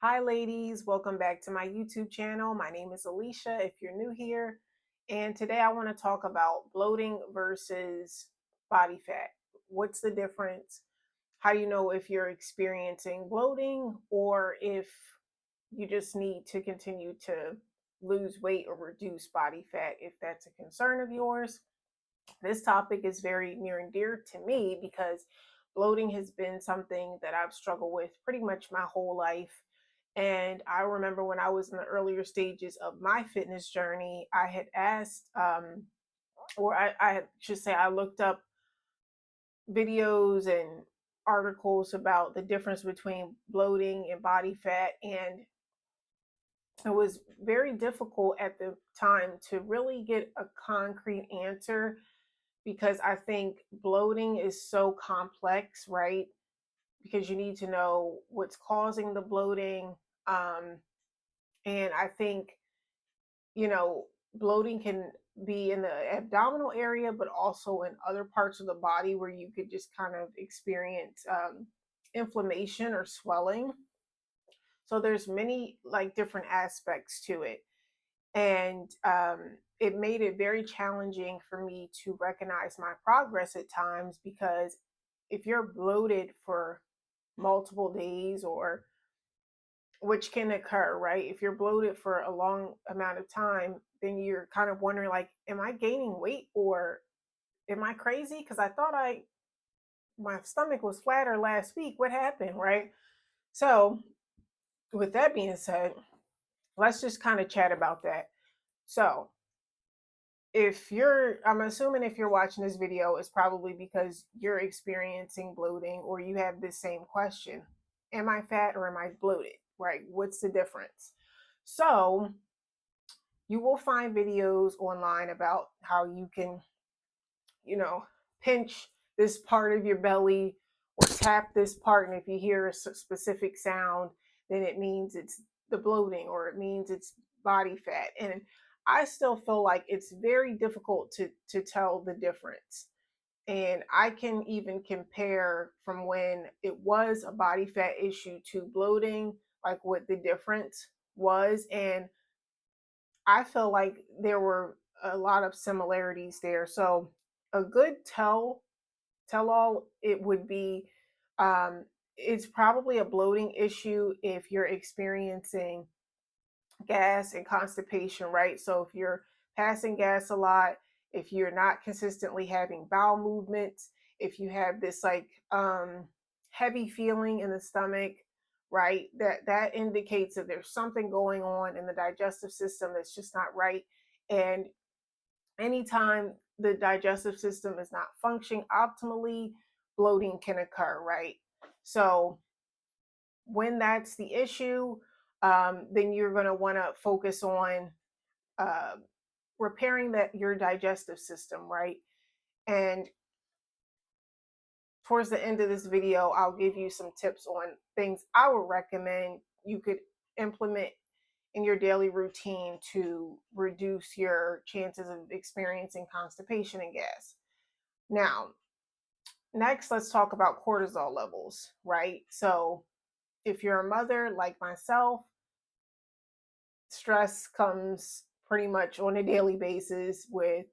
Hi, ladies. Welcome back to my YouTube channel. My name is Alicia if you're new here. And today I want to talk about bloating versus body fat. What's the difference? How do you know if you're experiencing bloating or if you just need to continue to lose weight or reduce body fat if that's a concern of yours? This topic is very near and dear to me because bloating has been something that I've struggled with pretty much my whole life. And I remember when I was in the earlier stages of my fitness journey, I had asked, or I should say, I looked up videos and articles about the difference between bloating and body fat. And it was very difficult at the time to really get a concrete answer because I think bloating is so complex, right? Because you need to know what's causing the bloating. Um, and I think, bloating can be in the abdominal area, but also in other parts of the body where you could just kind of experience inflammation or swelling. So there's many like different aspects to it. And it made it very challenging for me to recognize my progress at times because if you're bloated for multiple days, or which can occur, right? If you're bloated for a long amount of time, then you're kind of wondering, like, am I gaining weight or am I crazy? Because I thought my stomach was flatter last week. What happened, right? So, with that being said, let's just kind of chat about that. So, I'm assuming if you're watching this video, it's probably because you're experiencing bloating or you have this same question. Am I fat or am I bloated? Right? What's the difference? So, you will find videos online about how you can, you know, pinch this part of your belly or tap this part. And if you hear a specific sound, then it means it's the bloating or it means it's body fat. And I still feel like it's very difficult to tell the difference. And I can even compare from when it was a body fat issue to bloating, like what the difference was. And I feel like there were a lot of similarities there. So a good tell all it would be, it's probably a bloating issue if you're experiencing gas and constipation, right? So if you're passing gas a lot, if you're not consistently having bowel movements, if you have this like heavy feeling in the stomach, right? That indicates that there's something going on in the digestive system that's just not right. And anytime the digestive system is not functioning optimally, bloating can occur, right? So when that's the issue, then you're going to want to focus on uh, repairing that your digestive system, right? And towards the end of this video, I'll give you some tips on things I would recommend you could implement in your daily routine to reduce your chances of experiencing constipation and gas. Now, next, let's talk about cortisol levels, right? So, if you're a mother like myself, stress comes pretty much on a daily basis with,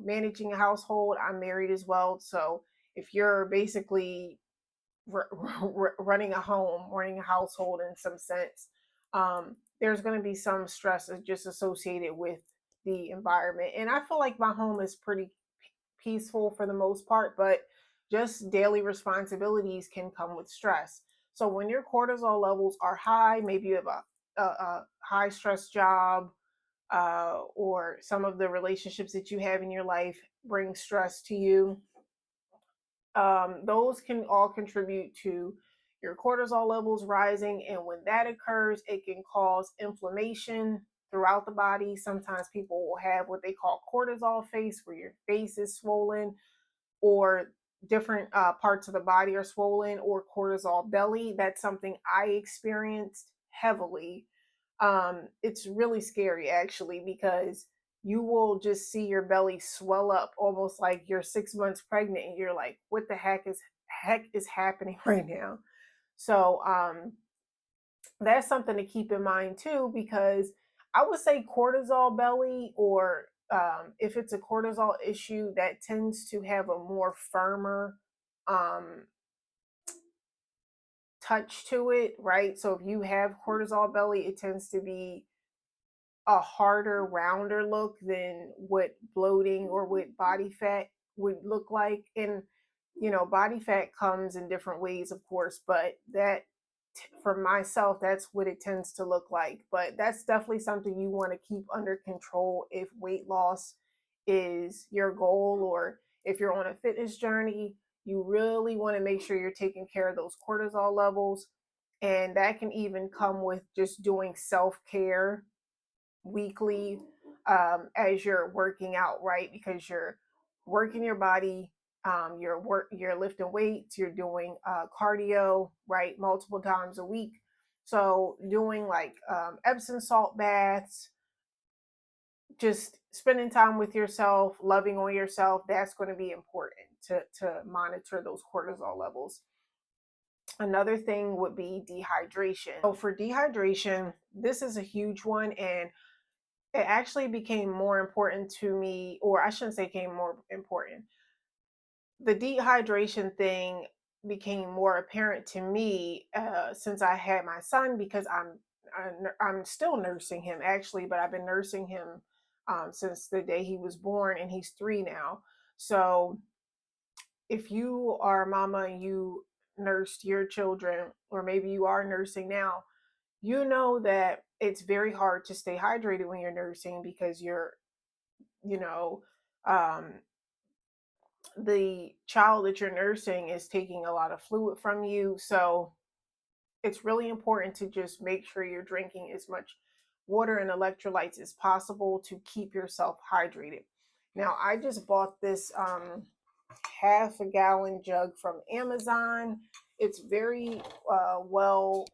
managing a household. I'm married as well. So, if you're basically running a home, running a household in some sense, there's going to be some stress just associated with the environment. And I feel like my home is pretty peaceful for the most part, but just daily responsibilities can come with stress. So when your cortisol levels are high, maybe you have a high stress job, or some of the relationships that you have in your life bring stress to you. Those can all contribute to your cortisol levels rising. And when that occurs, it can cause inflammation throughout the body. Sometimes people will have what they call cortisol face, where your face is swollen, or different parts of the body are swollen, or cortisol belly. That's something I experienced heavily. It's really scary actually, because you will just see your belly swell up almost like you're 6 months pregnant and you're like, what the heck is happening right now? So that's something to keep in mind too, because I would say cortisol belly, or if it's a cortisol issue, that tends to have a more firmer um, touch to it, right? So if you have cortisol belly, it tends to be a harder, rounder look than what bloating or what body fat would look like. And, body fat comes in different ways, of course, but for myself, that's what it tends to look like. But that's definitely something you want to keep under control if weight loss is your goal, or if you're on a fitness journey. You really want to make sure you're taking care of those cortisol levels. And that can even come with just doing self care weekly, as you're working out, right? Because you're working your body, you're lifting weights, you're doing cardio, right, multiple times a week. So doing like Epsom salt baths, just spending time with yourself, loving on yourself, that's going to be important to monitor those cortisol levels. Another thing would be dehydration. So for dehydration, this is a huge one, and it actually became more important to me, or I shouldn't say became more important. The dehydration thing became more apparent to me since I had my son, because I'm still nursing him actually, but I've been nursing him since the day he was born, and he's 3 now. So if you are a mama and you nursed your children, or maybe you are nursing now, you know that it's very hard to stay hydrated when you're nursing, because you know, um, the child that you're nursing is taking a lot of fluid from you. So it's really important to just make sure you're drinking as much water and electrolytes as possible to keep yourself hydrated. Now, I just bought this half a gallon jug from Amazon. It's very well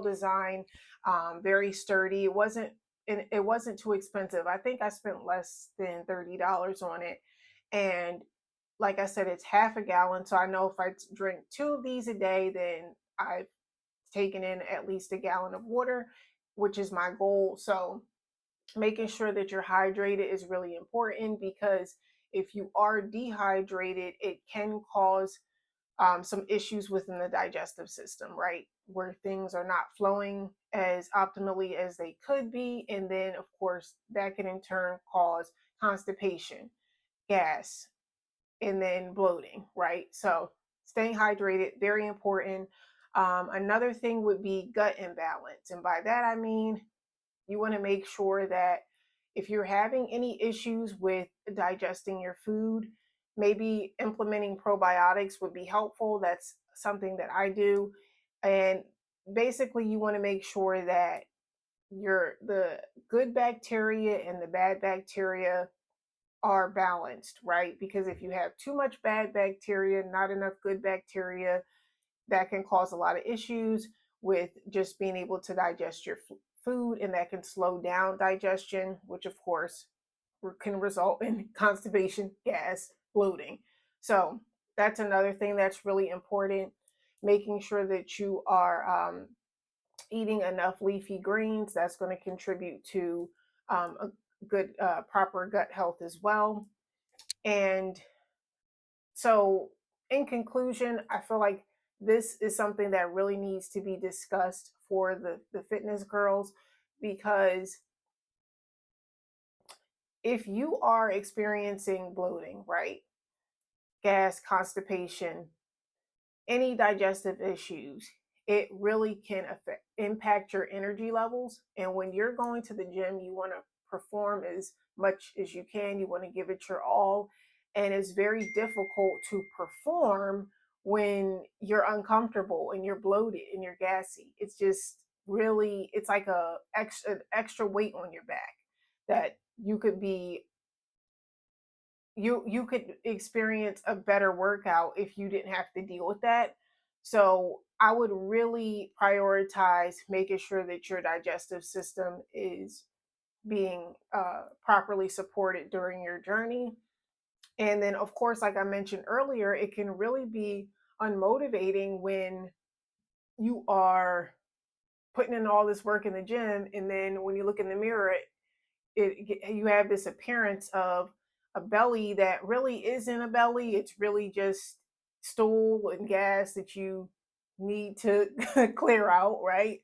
designed, very sturdy. It wasn't too expensive. I think I spent less than $30 on it, and like I said, it's half a gallon. So I know if I drink 2 of these a day, then I've taken in at least a gallon of water, which is my goal. So making sure that you're hydrated is really important, because if you are dehydrated, it can cause some issues within the digestive system, right? Where things are not flowing as optimally as they could be. And then, of course, that can in turn cause constipation, gas, and then bloating, right? So staying hydrated, very important. Another thing would be gut imbalance. And by that, I mean, you want to make sure that if you're having any issues with digesting your food, maybe implementing probiotics would be helpful. That's something that I do. And basically, you want to make sure that the good bacteria and the bad bacteria are balanced, right? Because if you have too much bad bacteria, not enough good bacteria, that can cause a lot of issues with just being able to digest your food, and that can slow down digestion, which of course can result in constipation, gas, bloating. So that's another thing that's really important. Making sure that you are eating enough leafy greens, that's going to contribute to a good, proper gut health as well. And so, in conclusion, I feel like this is something that really needs to be discussed for the fitness girls, because if you are experiencing bloating, right, gas, constipation, any digestive issues, it really can impact your energy levels. And when you're going to the gym, you want to perform as much as you can. You want to give it your all. And it's very difficult to perform when you're uncomfortable and you're bloated and you're gassy. It's just really, it's like an extra weight on your back that you could experience a better workout if you didn't have to deal with that. So I would really prioritize making sure that your digestive system is being properly supported during your journey. And then, of course, like I mentioned earlier, it can really be unmotivating when you are putting in all this work in the gym, and then when you look in the mirror, you have this appearance of a belly that really isn't a belly. It's really just stool and gas that you need to clear out, right?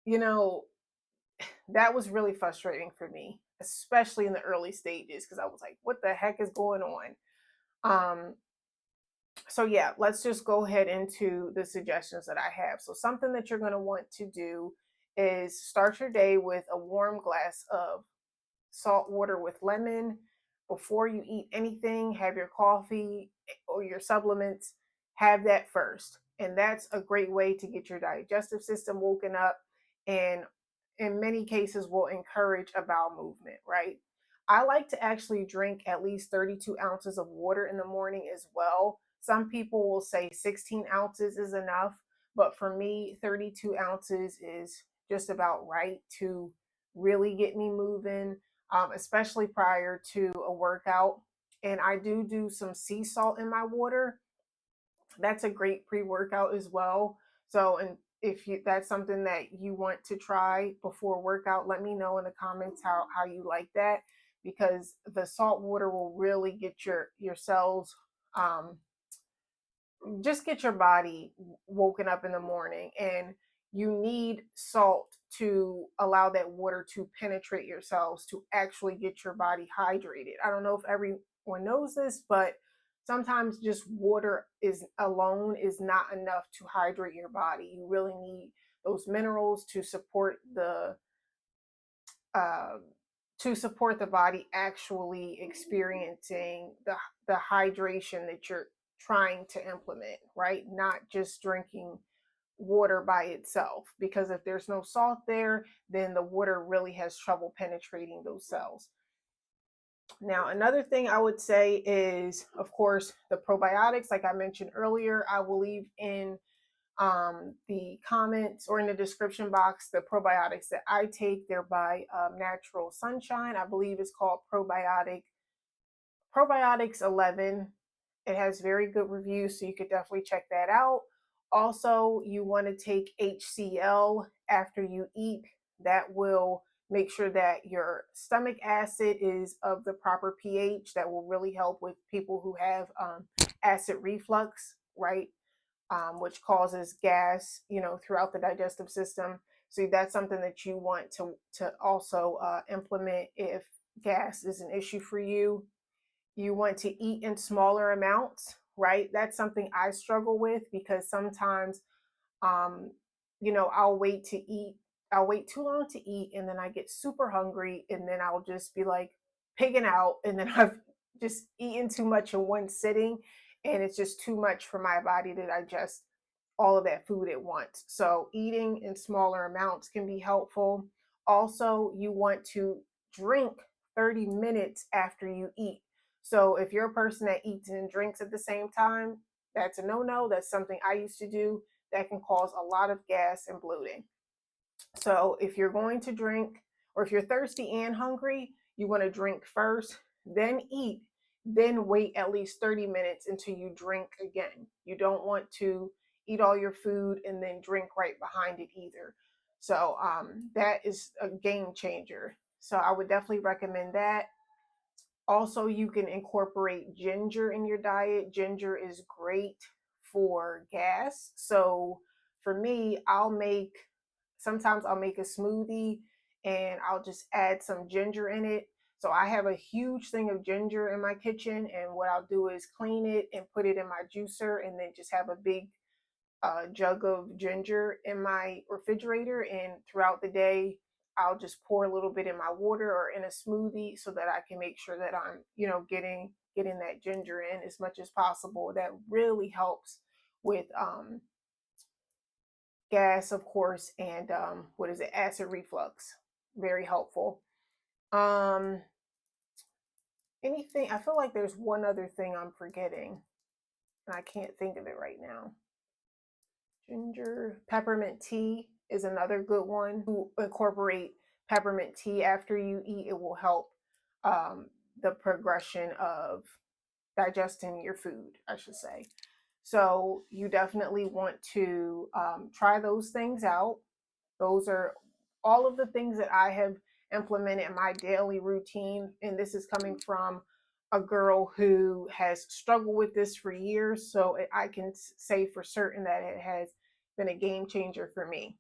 You know, that was really frustrating for me, especially in the early stages, because I was like, what the heck is going on? Um, so yeah, let's just go ahead into the suggestions that I have. So something that you're going to want to do is start your day with a warm glass of salt water with lemon. Before you eat anything, have your coffee or your supplements, have that first. And that's a great way to get your digestive system woken up, and in many cases will encourage a bowel movement, right? I like to actually drink at least 32 ounces of water in the morning as well. Some people will say 16 ounces is enough, but for me, 32 ounces is just about right to really get me moving, especially prior to a workout. And I do some sea salt in my water. That's a great pre-workout as well. So, and if you, that's something that you want to try before workout, let me know in the comments how you like that, because the salt water will really get your cells, um, just get your body woken up in the morning. And you need salt to allow that water to penetrate your cells to actually get your body hydrated. I don't know if everyone knows this, but sometimes just water is alone is not enough to hydrate your body. You really need those minerals uh, to support the body actually experiencing the hydration that you're trying to implement, right? Not just drinking water by itself, because if there's no salt there, then the water really has trouble penetrating those cells. Now, another thing I would say is, of course, the probiotics. Like I mentioned earlier, I will leave in the comments or in the description box the probiotics that I take. They're by Natural Sunshine. I believe it's called Probiotics 11. It has very good reviews, so you could definitely check that out. Also, you want to take HCl after you eat. That will make sure that your stomach acid is of the proper pH. That will really help with people who have acid reflux, right? Which causes gas, throughout the digestive system. So that's something that you want to also implement if gas is an issue for you. You want to eat in smaller amounts, right? That's something I struggle with, because sometimes, um, I'll wait to eat. I'll wait too long to eat, and then I get super hungry, and then I'll just be like pigging out, and then I've just eaten too much in one sitting, and it's just too much for my body to digest all of that food at once. So eating in smaller amounts can be helpful. Also, you want to drink 30 minutes after you eat. So if you're a person that eats and drinks at the same time, that's a no-no. That's something I used to do. That can cause a lot of gas and bloating. So if you're going to drink, or if you're thirsty and hungry, you want to drink first, then eat, then wait at least 30 minutes until you drink again. You don't want to eat all your food and then drink right behind it either. So that is a game changer. So I would definitely recommend that. Also, you can incorporate ginger in your diet. Ginger is great for gas. So for me, sometimes I'll make a smoothie and I'll just add some ginger in it. So I have a huge thing of ginger in my kitchen, and what I'll do is clean it and put it in my juicer, and then just have a big jug of ginger in my refrigerator. And throughout the day, I'll just pour a little bit in my water or in a smoothie, so that I can make sure that I'm, getting that ginger in as much as possible. That really helps with gas, of course, and what is it, acid reflux. Very helpful. Um, Anything? I feel like there's one other thing I'm forgetting, and I can't think of it right now. Ginger, peppermint tea is another good one. To incorporate peppermint tea after you eat, it will help the progression of digesting your food, I should say. So you definitely want to try those things out. Those are all of the things that I have implemented in my daily routine. And this is coming from a girl who has struggled with this for years. So I can say for certain that it has been a game changer for me.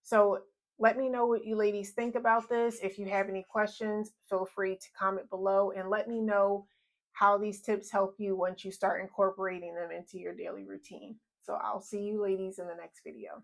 So let me know what you ladies think about this. If you have any questions, feel free to comment below and let me know how these tips help you once you start incorporating them into your daily routine. So I'll see you ladies in the next video.